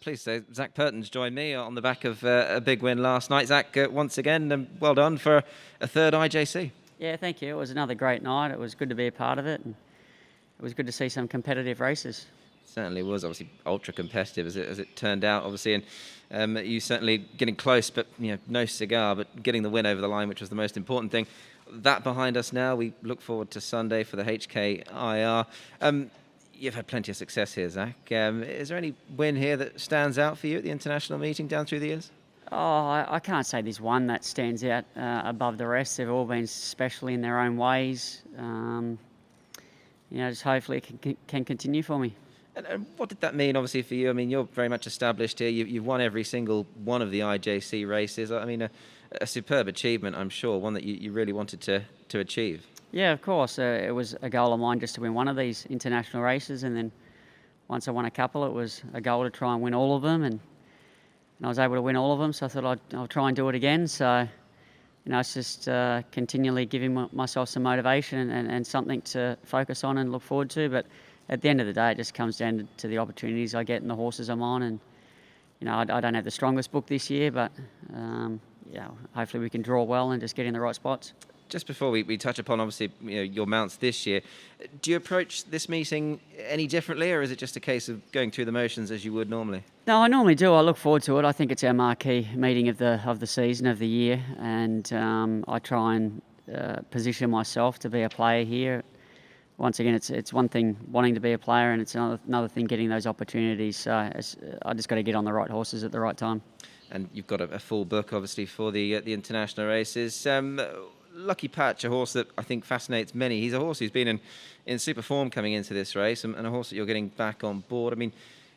pleased to say Zac Purton's joined me on the back of a big win last night. Zac, once again, well done for a third IJC. Yeah, thank you. It was another great night. It was good to be a part of it, and it was good to see some competitive races. Certainly was, obviously ultra competitive as it turned out, obviously, and you certainly getting close, but no cigar, but getting the win over the line, which was the most important thing. That behind us now, we look forward to Sunday for the HKIR. You've had plenty of success here, Zac. Is there any win here that stands out for you at the international meeting down through the years? Oh, I can't say there's one that stands out above the rest. They've all been special in their own ways. Just hopefully it can continue for me. And what did that mean, obviously, for you? I mean, you're very much established here. You've won every single one of the IJC races. I mean, a superb achievement, I'm sure, one that you really wanted to achieve. Yeah, of course. It was a goal of mine just to win one of these international races, and then once I won a couple, it was a goal to try and win all of them, and I was able to win all of them, so I thought I'll try and do it again. So, it's just continually giving myself some motivation and something to focus on and look forward to. But at the end of the day, it just comes down to the opportunities I get and the horses I'm on. And, I don't have the strongest book this year, but, hopefully we can draw well and just get in the right spots. Just before we touch upon, obviously, your mounts this year, do you approach this meeting any differently, or is it just a case of going through the motions as you would normally? No, I normally do. I look forward to it. I think it's our marquee meeting of the season, of the year, and I try and position myself to be a player here. Once again, it's one thing wanting to be a player, and it's another thing getting those opportunities. So I just got to get on the right horses at the right time. And you've got a full book, obviously, for the international races. Lucky Patch, a horse that I think fascinates many. He's a horse who's been in super form coming into this race, and a horse that you're getting back on board. I mean,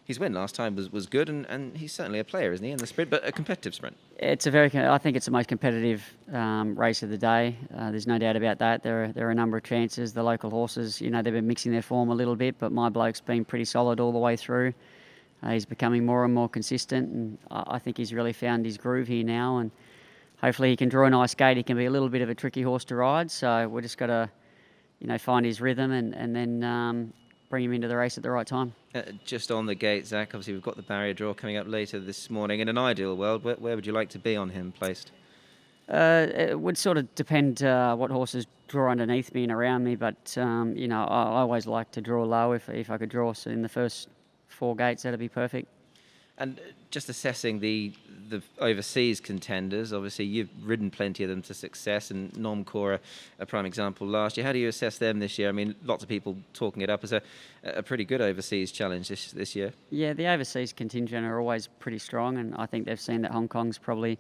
his win last time was good, and he's certainly a player, isn't he, in the sprint, but a competitive sprint. I think it's the most competitive race of the day. There's no doubt about that. There are a number of chances. The local horses, they've been mixing their form a little bit, but my bloke's been pretty solid all the way through. He's becoming more and more consistent, and I think he's really found his groove here now, and hopefully he can draw a nice gate. He can be a little bit of a tricky horse to ride, so we're just got to, find his rhythm and then bring him into the race at the right time. Just on the gate, Zac, obviously we've got the barrier draw coming up later this morning. In an ideal world, where would you like to be on him placed? It would sort of depend what horses draw underneath me and around me, but I always like to draw low. If I could draw in the first 4 gates, that'd be perfect. And just assessing the overseas contenders, obviously you've ridden plenty of them to success, and Normcore, a prime example last year. How do you assess them this year? I mean, lots of people talking it up as a pretty good overseas challenge this year. Yeah, the overseas contingent are always pretty strong, and I think they've seen that Hong Kong's probably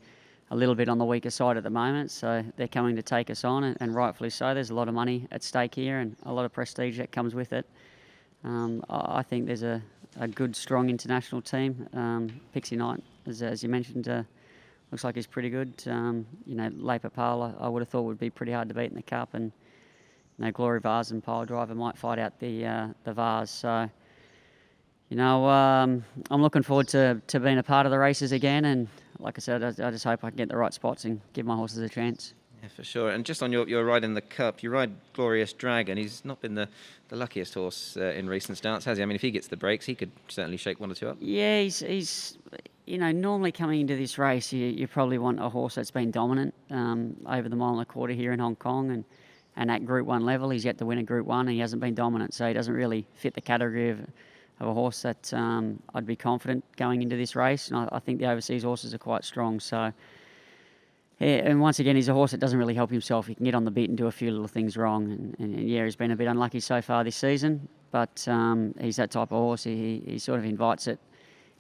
a little bit on the weaker side at the moment, so they're coming to take us on, and rightfully so. There's a lot of money at stake here and a lot of prestige that comes with it. I think there's a good, strong international team. Pixie Knight, as you mentioned, looks like he's pretty good. Le Papal, I would have thought would be pretty hard to beat in the Cup, and Glory Vase and Pile Driver might fight out the Vase. So, I'm looking forward to being a part of the races again, and like I said, I just hope I can get the right spots and give my horses a chance. Yeah, for sure. And just on your ride in the Cup, you ride Glorious Dragon. He's not been the luckiest horse in recent starts, has he? I mean, if he gets the breaks, he could certainly shake 1 or 2 up. Yeah, he's normally coming into this race, you probably want a horse that's been dominant over the 1.25 miles here in Hong Kong, and at Group 1 level, he's yet to win a Group 1, and he hasn't been dominant, so he doesn't really fit the category of a horse that I'd be confident going into this race, and I think the overseas horses are quite strong, so... Yeah, and once again, he's a horse that doesn't really help himself. He can get on the beat and do a few little things wrong. And he's been a bit unlucky so far this season. But he's that type of horse. He sort of invites it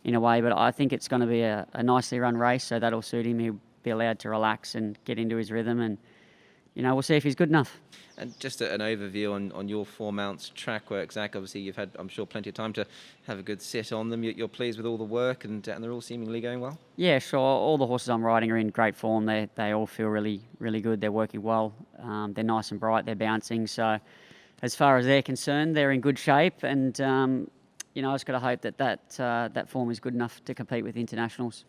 in a way. But I think it's going to be a nicely run race, so that'll suit him. He'll be allowed to relax and get into his rhythm. And, we'll see if he's good enough. And just an overview on your 4 mounts track work, Zac. Obviously, you've had, I'm sure, plenty of time to have a good sit on them. You're pleased with all the work, and they're all seemingly going well? Yeah, sure. All the horses I'm riding are in great form. They all feel really, really good. They're working well. They're nice and bright. They're bouncing. So as far as they're concerned, they're in good shape. And, I just got to hope that form is good enough to compete with internationals.